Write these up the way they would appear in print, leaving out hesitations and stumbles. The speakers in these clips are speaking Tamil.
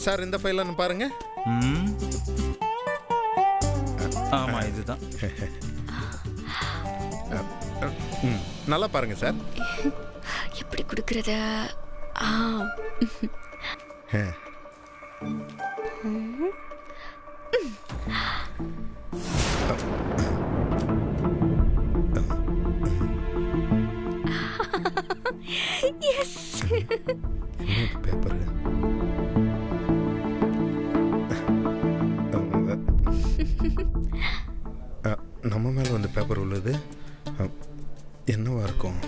சார் இந்த ஃபைல பாருங்க. ஆமா இதுதான். நல்லா பாருங்க சார். எப்படி கொடுக்கறத? எஸ். பேப்பர் நம்ம மேல வந்து பேப்பர் உள்ளது என்னவா இருக்கும்?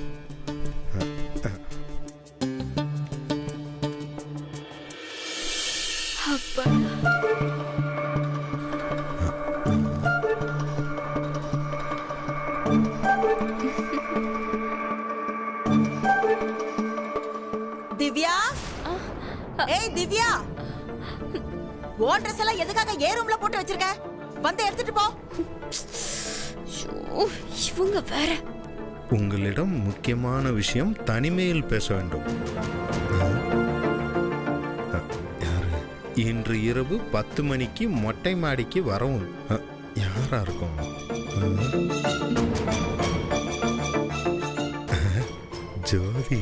அப்பா திவ்யா, ஏய் திவ்யா, உன் ட்ரெஸ் எல்லாம் எதுக்காக ஏ ரூம்ல போட்டு வச்சிருக்க? வந்து எடுத்துட்டு போ. இவங்க வேற. உங்களிடம் முக்கியமான விஷயம் தனிமையில் பேச வேண்டும். இன்று இரவு 10 மணிக்கு மொட்டை மாடிக்கு வரவும். யாரா இருக்கும்? ஜோதி.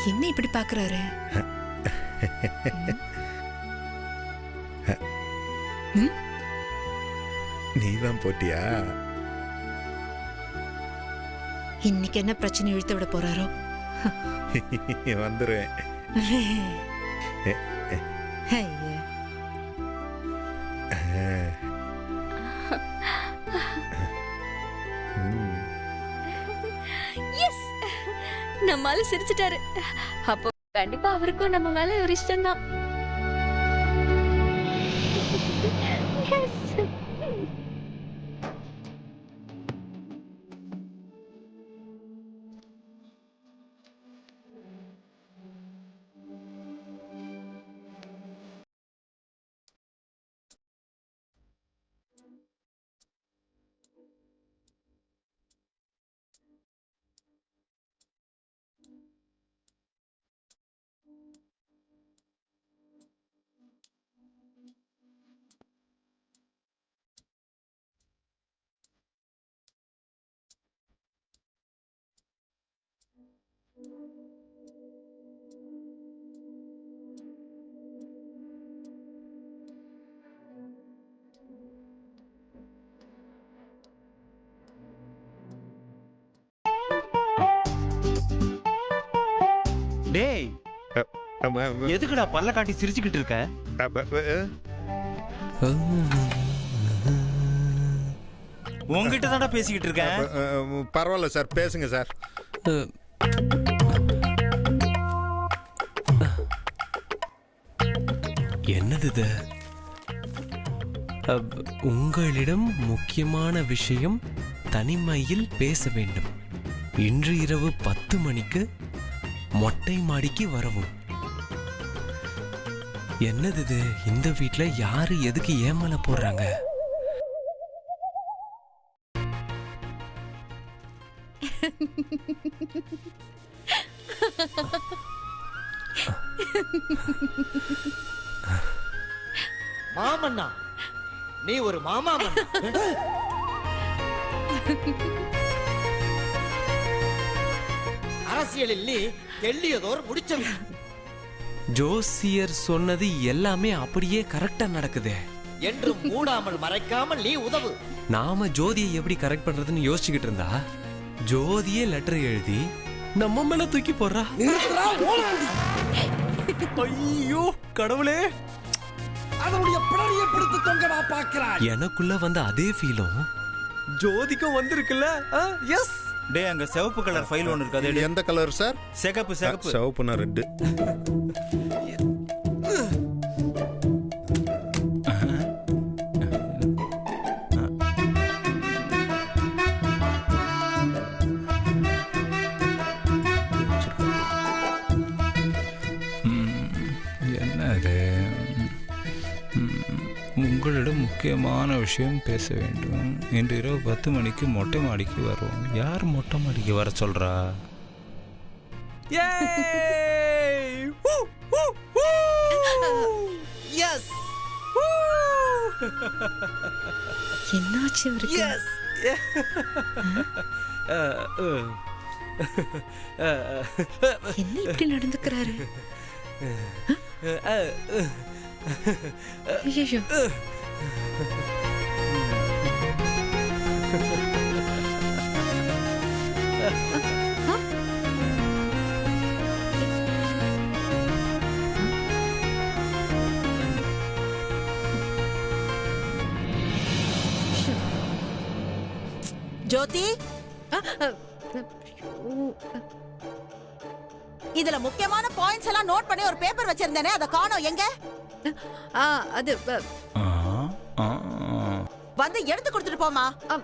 என்ன இப்படி பாக்குறாரு? நீதான் போட்டியா? இன்னைக்கு என்ன பிரச்சனை இழுத்து விட போறாரோ? வந்துருவேன். எஸ், நம்மால சிரிச்சிட்டாரு. அப்போ கண்டிப்பா அவருக்கும் நம்ம மேல ஒரு இஷ்டம் தான். டேய், எதுக்குடா பல்ல காட்டி சிரிச்சுக்கிட்டு இருக்க? உங்ககிட்ட தான்டா பேசிக்கிட்டு இருக்கேன். பரவாயில்ல சார், பேசுங்க சார். என்னது இது? உங்களிடம் முக்கியமான விஷயம் தனிமையில் பேச வேண்டும். இன்று இரவு 10 மணிக்கு மொட்டை மாடிக்கு வரவும். என்னது இது? இந்த வீட்ல யாரு எதுக்கு ஏமால போடுறாங்க? மாமன்னா, நீ ஒரு மாமா மன்னா. அரசியலில் நீ தெள்ளியதோர் முடிச்சது. ஜோசியர் சொன்னது எல்லாமே அப்படியே கரெக்டா நடக்குது. என்றும் மூடாமல் மறைக்காமல் நீ உதவு. நாம ஜோதியை எப்படி கரெக்ட் பண்றதுன்னு யோசிச்சுக்கிட்டு இருந்தா ஜோதியே லெட்டர் எழுதி நம்ம மேல தூக்கி போடுறா. ஐயோ கடவுளே, அதனுடைய பிறவியை பிடித்து தொங்க நான் பார்க்கிறாய். எனக்குள்ள வந்த அதே ஃபீலும் ஜோதிக்கும் வந்திருக்குல்ல. எஸ். டேய், அங்க சிவப்பு கலர் ஃபைல் ஒன்னு இருக்கு. அது எந்த கலர் சார்? சிகப்பு. சிவப்புனா ரெட். என்னது? உங்களிடம் முக்கியமான விஷயம் பேச வேண்டும். இன்று இரவு 10 மணிக்கு மொட்டை மாடிக்கு வருவோம். யார் மொட்டை மாடிக்கு வர சொல்றா? Yay! Woo! Woo! Woo! Yes! Woo! என்னாச்சு இவருக்கு? Yes! என்ன இப்படி நடந்துக்கிறாரு? ஐயோ, ஜோதி, இதுல முக்கியமான பாயிண்ட்ஸ் எல்லாம் நோட் பண்ணி ஒரு பேப்பர் வச்சிருந்தேனே, அத காணோம். எங்க? அது வந்து எடுத்து கொடுத்துட்டு போமா.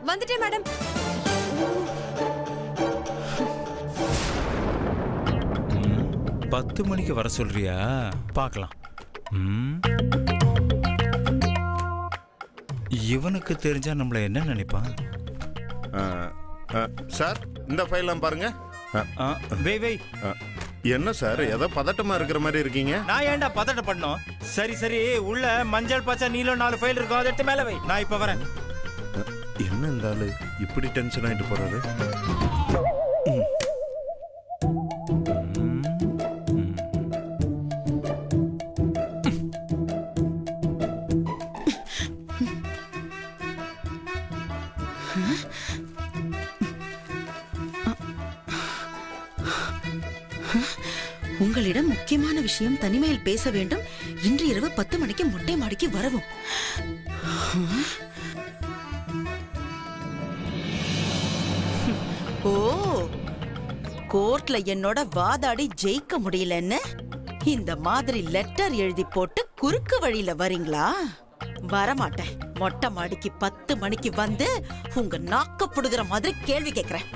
வந்துட்டேன் மேடம். ம், 10 மணிக்கு வர சொல்றியா? பார்க்கலாம். இவனுக்கு தெரிஞ்சா நம்மள என்ன நினைப்பான்? சார் இந்த ஃபைல்லாம் பாருங்க. வெய் என்ன சார் ஏதோ பதட்டமா இருக்கிற மாதிரி இருக்கீங்க? நான் ஏன்டா பதட்டம் பண்ணோம்? சரி சரி, உள்ள மஞ்சள் பச்சை நீலம் 4 ஃபைல் இருக்கும், அதை எடுத்து மேல வை. நான் இப்ப வரேன். என்ன இந்த ஆளு இப்படி டென்ஷன் ஆயிட்டு போறாரு? உங்களிடம் முக்கியமான விஷயம் தனிமையில் பேச வேண்டும். இன்று இரவு 10 மணிக்கு மொட்டை மாடிக்கு வரவும். ஓ, கோர்ட்ல என்னோட வாதாடி ஜெயிக்க முடியலன்னு இந்த மாதிரி லெட்டர் எழுதி போட்டு குறுக்கு வழியில வரீங்களா? வரமாட்டேன். மொட்டை மாடிக்கு 10 மணிக்கு வந்து உங்க நாக்க புடுகிற மாதிரி கேள்வி கேட்கிறேன்.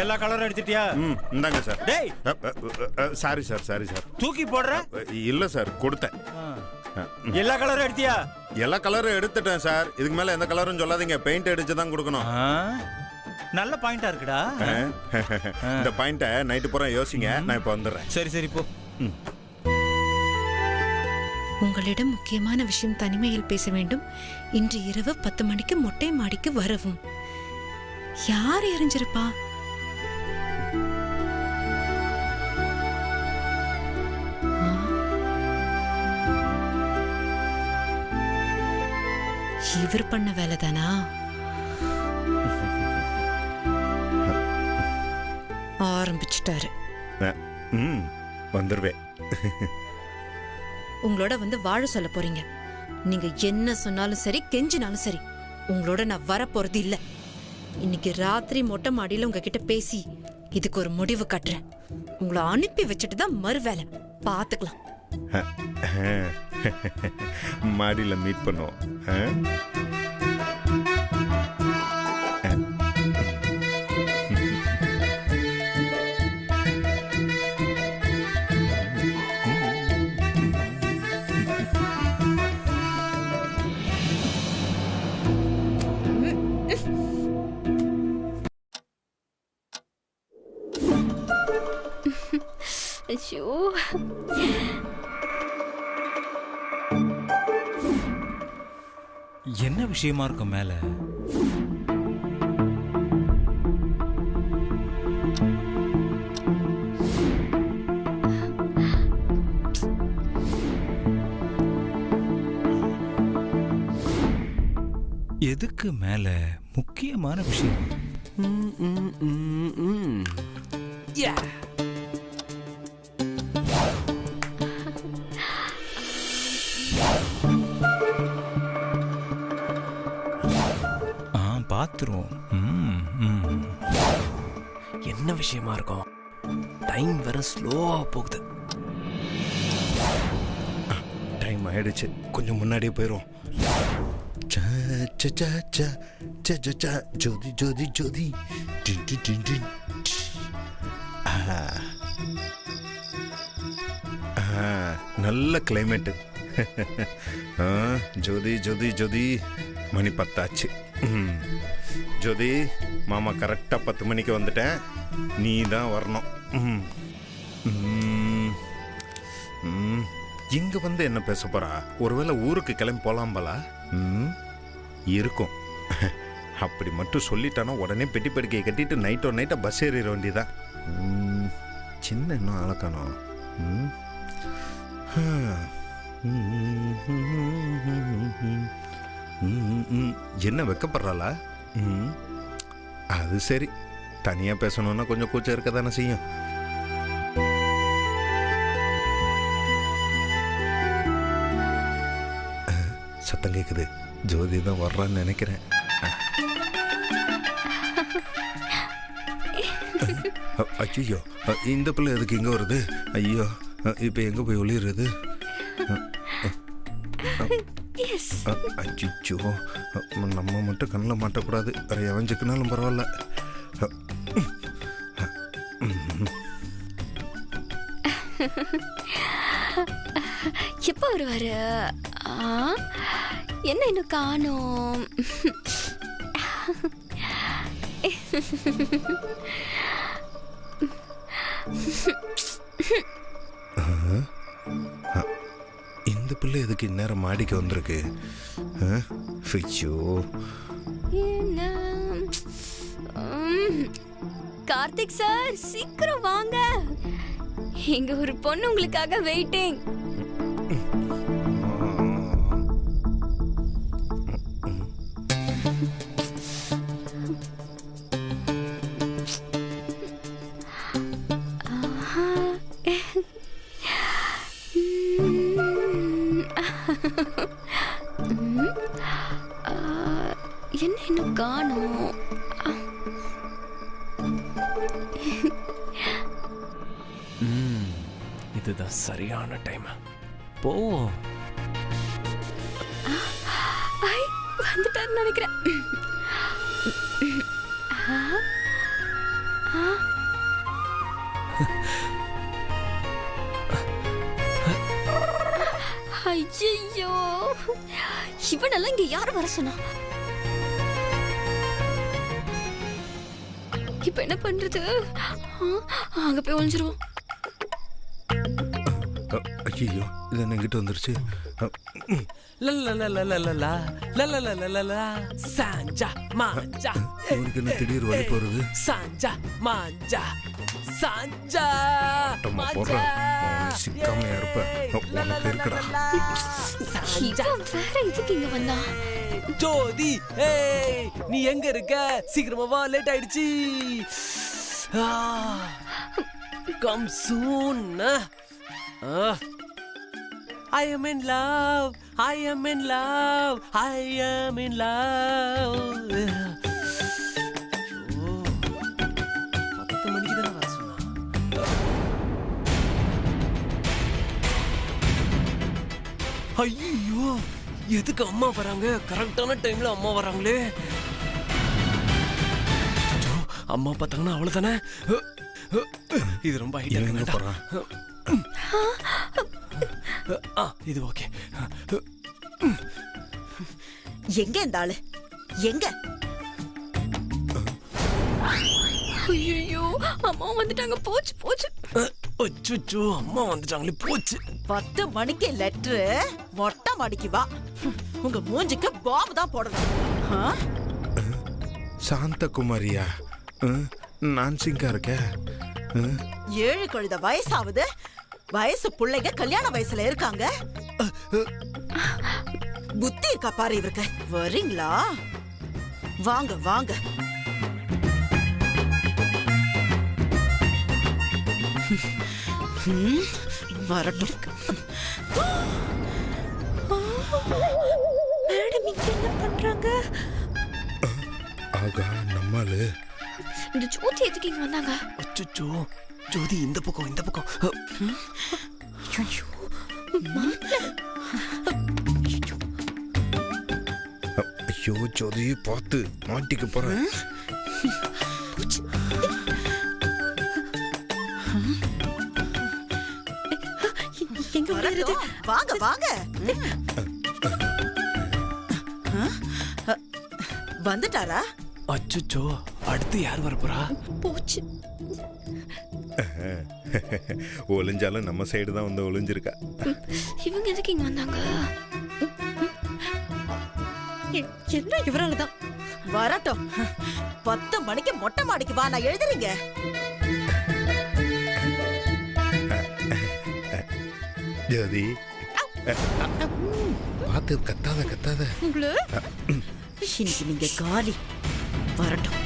எல்லா கலரும் எடுத்துட்டியா? இந்தாங்க சார். டேய், சாரி சார், சாரி சார். தூக்கி போடுற? இல்ல சார், கொடுத்தேன். எல்லா கலரும் எடுத்தியா? எல்லா கலரும் எடுத்துட்டேன் சார். இதுக்கு மேல எந்த கலரும் சொல்லாதீங்க. பெயிண்ட் அடிச்சு தான் கொடுக்கணும். நல்ல பாயிண்டா இருக்குடா. இந்த பாயிண்ட நைட்டு பூரா யோசிங்க. நான் இப்ப வந்துடுறேன். சரி சரி போ. உங்களிடம் முக்கியமான விஷயம் தனிமையில் பேச வேண்டும். இன்று இரவு 10 மணிக்கு மொட்டை மாடிக்கு வரவும். யார் எறிஞ்சிருப்பா? இவர் பண்ண வேலைதானா? ஆரம்பிச்சிட்டாரு. வந்துருவேன். உங்களோட வந்து வாழ சொல்ல போறீங்க. நீங்க என்ன சொன்னாலும் சரி, கெஞ்சினாலும் சரி, உங்களோட நான் வர போறது இல்ல. இன்னைக்கு ராத்திரி மொட்டை மாடியில உங்ககிட்ட பேசி இதுக்கு ஒரு முடிவு கட்டுறேன். உங்களை அனுப்பி வச்சுட்டு தான் மறு வேலை பாத்துக்கலாம். மாடியில மீட் பண்ணுவோம். ஐயோ, என்ன விஷயமா இருக்கும் மேல? எதுக்கு மேல? முக்கியமான விஷயம். பாத்துருவோம். என்ன விஷயமா இருக்கும்? டைம் வேற ஸ்லோவா போகுது. டைம் ஆயிடுச்சு. கொஞ்சம் முன்னாடியே போயிரும். ஜோதி ஜோதி ஜோதி. நல்ல கிளைமேட். ஜோதி ஜோதி ஜோதி மணி 10 ஆச்சு. ஜோதி மாமா கரெக்டாக 10 மணிக்கு வந்துட்டேன், நீ தான் வரணும். இங்க வந்து என்ன பேச போறா? ஒருவேளை ஊருக்கு கிளம்பி போலாம்பலா? இருக்கும். அப்படி மட்டும் சொல்லிட்டானா உடனே பெட்டி படுக்கையை கட்டிட்டு நைட்டா பஸ் ஏறிட வேண்டியதான். சின்ன இன்னும் அழக்கணும். என்ன வெக்கப்படுறாளா? அது சரி, தனியா பேசணும்னா கொஞ்சம் கூச்சம் இருக்க தானே செய்யும். சத்தம் கேக்குது, ஜோதி தான் வர்றான்னு நினைக்கிறேன். ஐயோ, இந்த பிள்ளை எதுக்கு இங்க வருது? ஐயோ, இப்ப எங்க போய் ஒளியுறது? அச்சோ, நம்ம மட்டும் கண்ணில் மாட்டக்கூடாது, வேற எவஞ்சுக்குனாலும் பரவாயில்ல. எப்போ வருவாரு? என்ன இன்னும் காணோம்? இந்த பிள்ளை எதுக்கு இந்நேரம் மாடிக்கு வந்திருக்கு? கார்த்திக் சார், சீக்கிரம் வாங்க, இங்க ஒரு பொண்ணு உங்களுக்காக வெயிட்டிங். என்ன இன்னும் காணோம்? இதுதான் சரியான டைம், போவோம். வந்துட்டாருன்னு நினைக்கிறேன். ஐயோ, இவனெல்லாம் இங்க யார் வர சொன்னா? இப்ப என்ன பண்றது? அங்க போய் ஒளிஞ்சிருவோம். ஐயோ, இது என்கிட்ட வந்துருச்சு. இவனுக்கு என்ன திடீர் வழி போறது? சிக்காமையா இருப்ப உனக்கு இருக்குடா. வேற இதுக்கு இங்க வந்தா? ஜோதி, நீ எங்க இருக்க? சீக்கிரமா வா, லேட் ஆயிடுச்சு. Come soon. I am in love, I am in love, I am in love. 10 மணிக்கு தானே வர சொன்னா? ஐயோ, எதுக்கு அம்மா வராங்க? கரெக்டான டைம்ல அம்மா வராங்களே. அம்மா பார்த்தாங்கன்னா அவ்வளவுதானே. இது ரொம்ப ஹைட் போறான். இது ஓகே. எங்க இந்த ஆளு? எங்க? ஐயோ, அம்மா வந்துட்டாங்க. போச்சு போச்சு. அச்சோ, அம்மா வந்துட்டாங்களே, போச்சு. 10 மணிக்கு லெட்டரு, மொட்டை மாடிக்கு வா. உங்க மூஞ்சிக்கு பாம்பு தான் போடணும். சாந்தகுமாரியா? நான் சிங்கா இருக்க. 7 கழுத வயசாவது, வயசு பிள்ளைங்க கல்யாண வயசுல இருக்காங்க. புத்தி இருக்கா பாரு இவருக்கு. வரீங்களா? வாங்க வாங்க. வரட்டும். மேடம் இங்க என்ன பண்றாங்க? ஆகா, நம்மாலு. இந்த ஜோதி எதுக்கு இங்க வந்தாங்க? அச்சோ, ஜோதி இந்த பக்கம், இந்த பக்கம். ஐயோ, ஜோதி பார்த்து மாட்டிக்க போறேன். எங்க தாங்க முடியாது. வாங்க வாங்க. வந்துட்டாரா? அச்சோ, அடுத்து யார் வரப்போறா? போச்சு. ஒளிஞ்சாலும் நம்ம சைடு தான் வந்து ஒளிஞ்சிருக்கா. இவங்க எதுக்கு இங்க வந்தாங்க? எல்லாம் இவராலதான். வரட்டும். 10 மணிக்கு மொட்டை மாடிக்கு வா, நான் எழுதுறீங்க. ஜோதி பார்த்து கத்தாத. உங்களை இன்னைக்கு நீங்க காலி. வரட்டும்.